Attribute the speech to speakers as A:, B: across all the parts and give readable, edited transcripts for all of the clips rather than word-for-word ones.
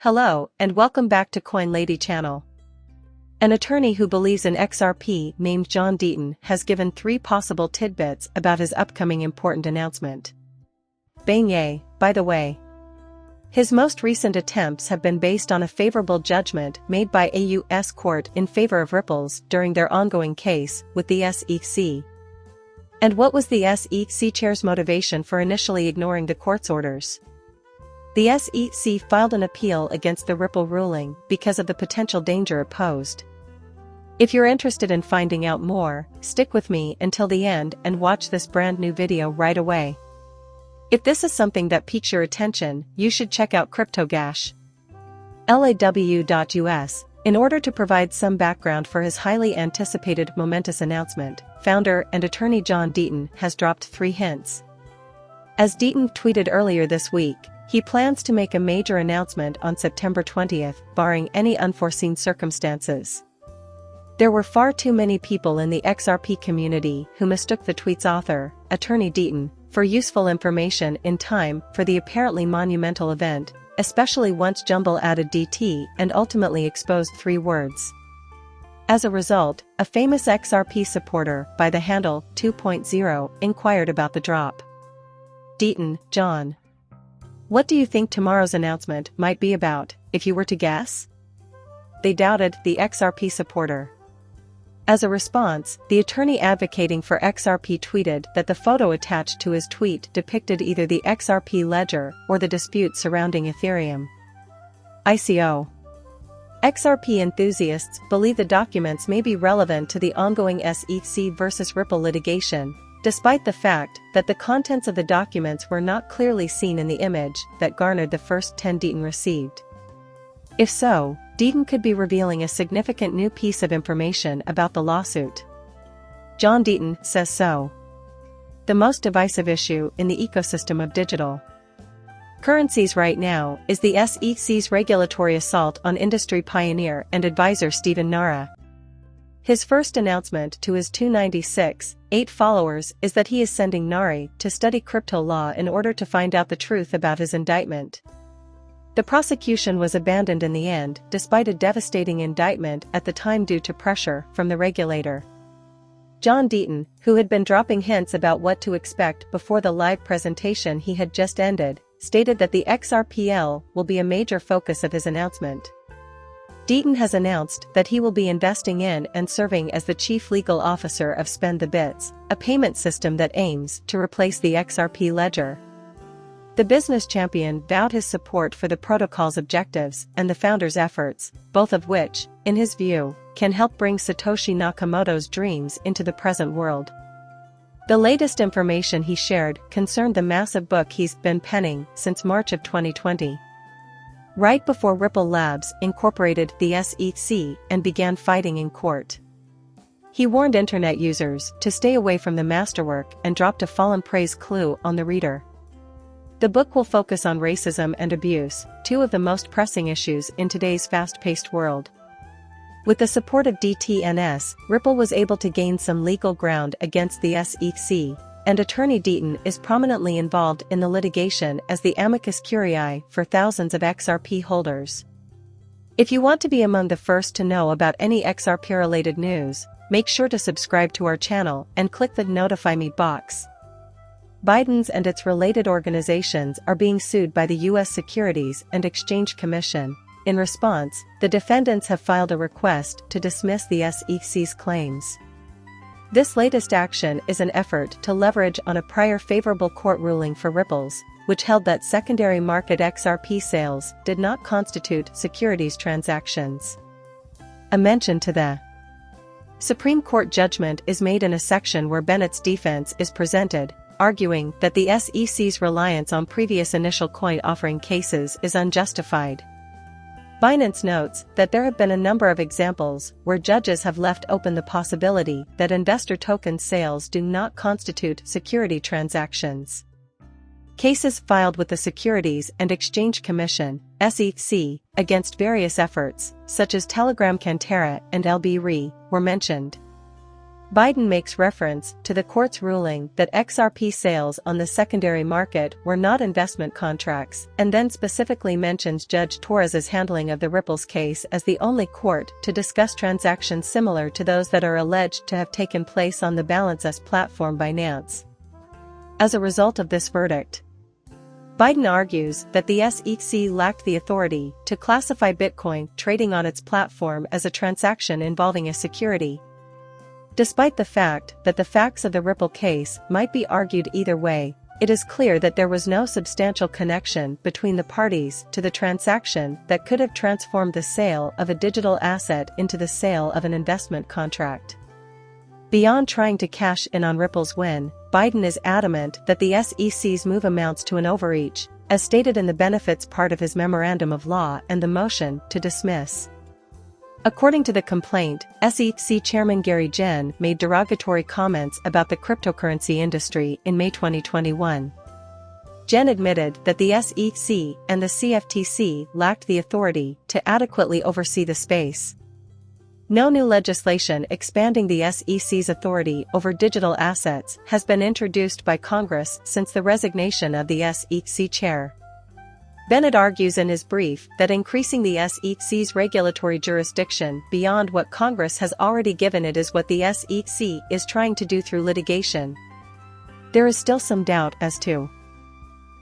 A: Hello, and welcome back to Coin Lady channel. An attorney who believes in XRP named John Deaton has given 3 possible tidbits about his upcoming important announcement. Bang yay, by the way. His most recent attempts have been based on a favorable judgment made by a U.S. court in favor of Ripple's during their ongoing case with the SEC. And what was the SEC chair's motivation for initially ignoring the court's orders? The SEC filed an appeal against the Ripple ruling because of the potential danger it posed. If you're interested in finding out more, stick with me until the end and watch this brand new video right away. If this is something that piques your attention, you should check out CryptoGash. LAW.US. In order to provide some background for his highly anticipated momentous announcement, founder and attorney John Deaton has dropped 3 hints. As Deaton tweeted earlier this week, he plans to make a major announcement on September 20th, barring any unforeseen circumstances. There were far too many people in the XRP community who mistook the tweet's author, attorney Deaton, for useful information in time for the apparently monumental event, especially once Jumble added DT and ultimately exposed 3 words. As a result, a famous XRP supporter by the handle 2.0 inquired about the drop. Deaton, John. What do you think tomorrow's announcement might be about, if you were to guess? They doubted the XRP supporter. As a response, the attorney advocating for XRP tweeted that the photo attached to his tweet depicted either the XRP ledger or the dispute surrounding Ethereum. ICO. XRP enthusiasts believe the documents may be relevant to the ongoing SEC versus Ripple litigation, despite the fact that the contents of the documents were not clearly seen in the image that garnered the first 10 Deaton received. If so, Deaton could be revealing a significant new piece of information about the lawsuit. John Deaton says so. The most divisive issue in the ecosystem of digital currencies right now is the SEC's regulatory assault on industry pioneer and advisor Stephen Nara. His first announcement to his 296.8 followers is that he is sending Nari to study crypto law in order to find out the truth about his indictment. The prosecution was abandoned in the end, despite a devastating indictment at the time due to pressure from the regulator. John Deaton, who had been dropping hints about what to expect before the live presentation he had just ended, stated that the XRPL will be a major focus of his announcement. Deaton has announced that he will be investing in and serving as the chief legal officer of Spend the Bits, a payment system that aims to replace the XRP ledger. The business champion vowed his support for the protocol's objectives and the founder's efforts, both of which, in his view, can help bring Satoshi Nakamoto's dreams into the present world. The latest information he shared concerned the massive book he's been penning since March of 2020. Right before Ripple Labs incorporated the SEC and began fighting in court. He warned internet users to stay away from the masterwork and dropped a fallen praise clue on the reader. The book will focus on racism and abuse, 2 of the most pressing issues in today's fast-paced world. With the support of DTNS, Ripple was able to gain some legal ground against the SEC, and attorney Deaton is prominently involved in the litigation as the amicus curiae for thousands of XRP holders. If you want to be among the first to know about any XRP-related news, make sure to subscribe to our channel and click the Notify Me box. Biden's and its related organizations are being sued by the U.S. Securities and Exchange Commission. In response, the defendants have filed a request to dismiss the SEC's claims. This latest action is an effort to leverage on a prior favorable court ruling for Ripple's, which held that secondary market XRP sales did not constitute securities transactions. A mention to the Supreme Court judgment is made in a section where Bennett's defense is presented, arguing that the SEC's reliance on previous initial coin offering cases is unjustified. Binance notes that there have been a number of examples where judges have left open the possibility that investor token sales do not constitute security transactions. Cases filed with the Securities and Exchange Commission, SEC, against various efforts, such as Telegram Cantera and LB Re, were mentioned. Biden makes reference to the court's ruling that XRP sales on the secondary market were not investment contracts, and then specifically mentions Judge Torres's handling of the Ripple's case as the only court to discuss transactions similar to those that are alleged to have taken place on the Balance S platform by Nance. As a result of this verdict, Biden argues that the SEC lacked the authority to classify Bitcoin trading on its platform as a transaction involving a security. Despite the fact that the facts of the Ripple case might be argued either way, it is clear that there was no substantial connection between the parties to the transaction that could have transformed the sale of a digital asset into the sale of an investment contract. Beyond trying to cash in on Ripple's win, Biden is adamant that the SEC's move amounts to an overreach, as stated in the benefits part of his memorandum of law and the motion to dismiss. According to the complaint, SEC Chairman Gary Gensler made derogatory comments about the cryptocurrency industry in May 2021. Gensler admitted that the SEC and the CFTC lacked the authority to adequately oversee the space. No new legislation expanding the SEC's authority over digital assets has been introduced by Congress since the resignation of the SEC chair. Bennett argues in his brief that increasing the SEC's regulatory jurisdiction beyond what Congress has already given it is what the SEC is trying to do through litigation. There is still some doubt as to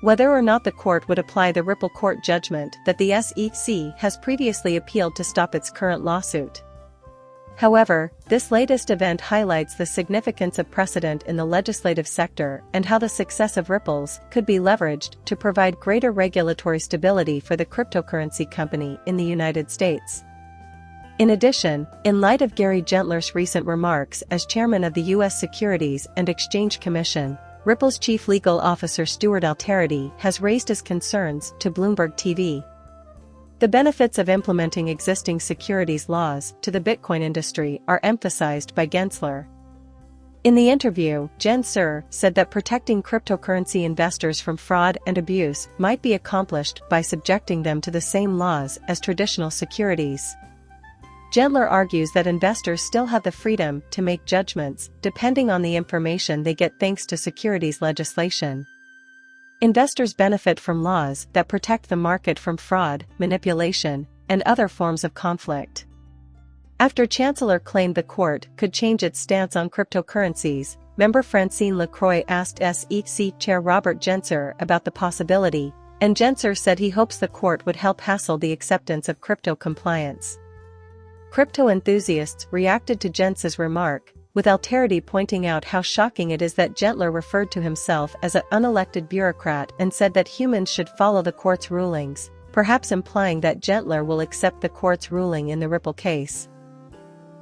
A: whether or not the court would apply the Ripple court judgment that the SEC has previously appealed to stop its current lawsuit. However, this latest event highlights the significance of precedent in the legislative sector and how the success of Ripple's could be leveraged to provide greater regulatory stability for the cryptocurrency company in the United States. In addition, in light of Gary Gensler's recent remarks as chairman of the U.S. Securities and Exchange Commission, Ripple's chief legal officer Stuart Alterity has raised his concerns to Bloomberg TV. The benefits of implementing existing securities laws to the Bitcoin industry are emphasized by Gensler. In the interview, Gensler said that protecting cryptocurrency investors from fraud and abuse might be accomplished by subjecting them to the same laws as traditional securities. Gensler argues that investors still have the freedom to make judgments depending on the information they get thanks to securities legislation. Investors benefit from laws that protect the market from fraud, manipulation, and other forms of conflict. After Chancellor claimed the court could change its stance on cryptocurrencies, member Francine Lacroix asked SEC Chair Robert Gensler about the possibility, and Gensler said he hopes the court would help hassle the acceptance of crypto compliance. Crypto enthusiasts reacted to Gensler's remark, with Alterity pointing out how shocking it is that Gensler referred to himself as an unelected bureaucrat and said that humans should follow the court's rulings, perhaps implying that Gensler will accept the court's ruling in the Ripple case.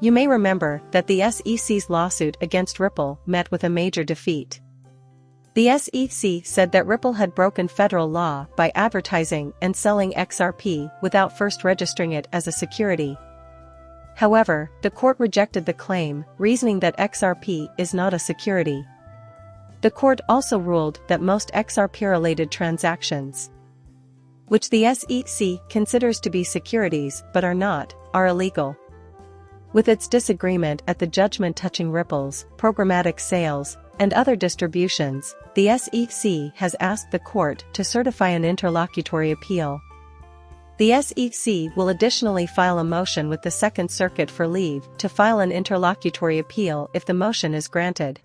A: You may remember that the SEC's lawsuit against Ripple met with a major defeat. The SEC said that Ripple had broken federal law by advertising and selling XRP without first registering it as a security. However, the court rejected the claim, reasoning that XRP is not a security. The court also ruled that most XRP-related transactions, which the SEC considers to be securities but are not, are illegal. With its disagreement at the judgment touching Ripple's programmatic sales and other distributions, the SEC has asked the court to certify an interlocutory appeal. The SEC will additionally file a motion with the Second Circuit for leave to file an interlocutory appeal if the motion is granted.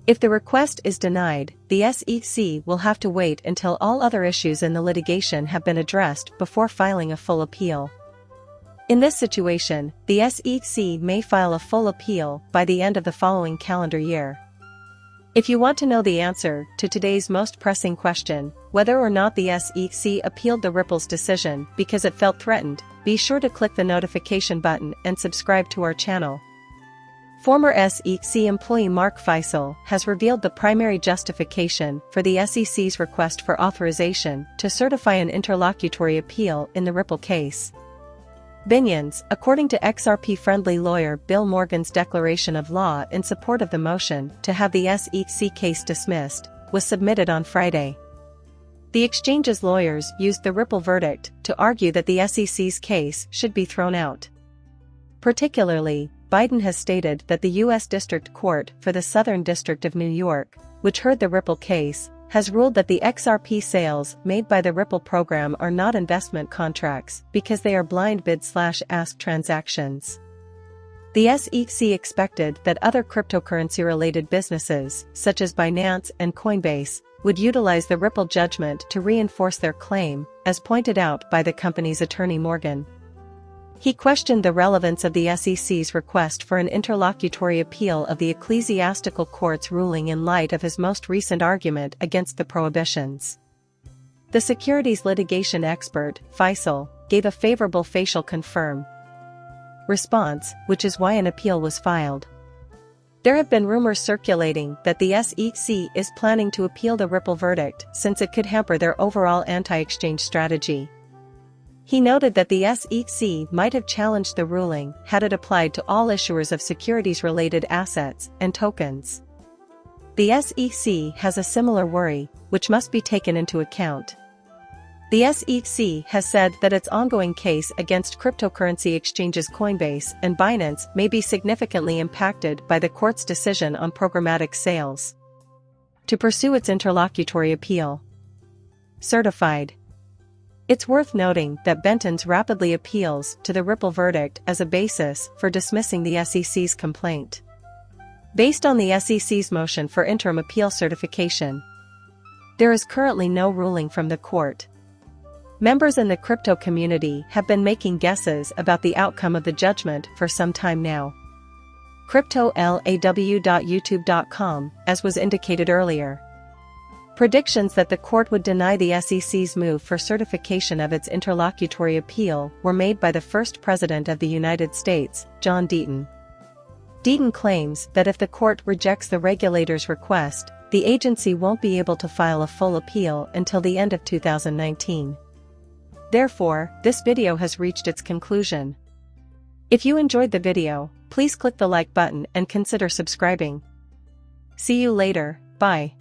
A: If the request is denied, the SEC will have to wait until all other issues in the litigation have been addressed before filing a full appeal. In this situation, the SEC may file a full appeal by the end of the following calendar year. If you want to know the answer to today's most pressing question, whether or not the SEC appealed the Ripple's decision because it felt threatened, be sure to click the notification button and subscribe to our channel. Former SEC employee Mark Feisal has revealed the primary justification for the SEC's request for authorization to certify an interlocutory appeal in the Ripple case. Binions, according to XRP-friendly lawyer Bill Morgan's declaration of law in support of the motion to have the SEC case dismissed, was submitted on Friday. The exchange's lawyers used the Ripple verdict to argue that the SEC's case should be thrown out. Particularly, Biden has stated that the U.S. District Court for the Southern District of New York, which heard the Ripple case, has ruled that the XRP sales made by the Ripple program are not investment contracts because they are blind bid/ask transactions. The SEC expected that other cryptocurrency-related businesses, such as Binance and Coinbase, would utilize the Ripple judgment to reinforce their claim, as pointed out by the company's attorney Morgan. He questioned the relevance of the SEC's request for an interlocutory appeal of the ecclesiastical court's ruling in light of his most recent argument against the prohibitions. The securities litigation expert, Faisal, gave a favorable facial confirm response, which is why an appeal was filed. There have been rumors circulating that the SEC is planning to appeal the Ripple verdict since it could hamper their overall anti-exchange strategy. He noted that the SEC might have challenged the ruling had it applied to all issuers of securities-related assets and tokens. The SEC has a similar worry, which must be taken into account. The SEC has said that its ongoing case against cryptocurrency exchanges Coinbase and Binance may be significantly impacted by the court's decision on programmatic sales. To pursue its interlocutory appeal. Certified. It's worth noting that Benton's rapidly appeals to the Ripple verdict as a basis for dismissing the SEC's complaint. Based on the SEC's motion for interim appeal certification, there is currently no ruling from the court. Members in the crypto community have been making guesses about the outcome of the judgment for some time now. CryptoLAW.youtube.com, as was indicated earlier. Predictions that the court would deny the SEC's move for certification of its interlocutory appeal were made by the first President of the United States, John Deaton. Deaton claims that if the court rejects the regulator's request, the agency won't be able to file a full appeal until the end of 2019. Therefore, this video has reached its conclusion. If you enjoyed the video, please click the like button and consider subscribing. See you later, bye.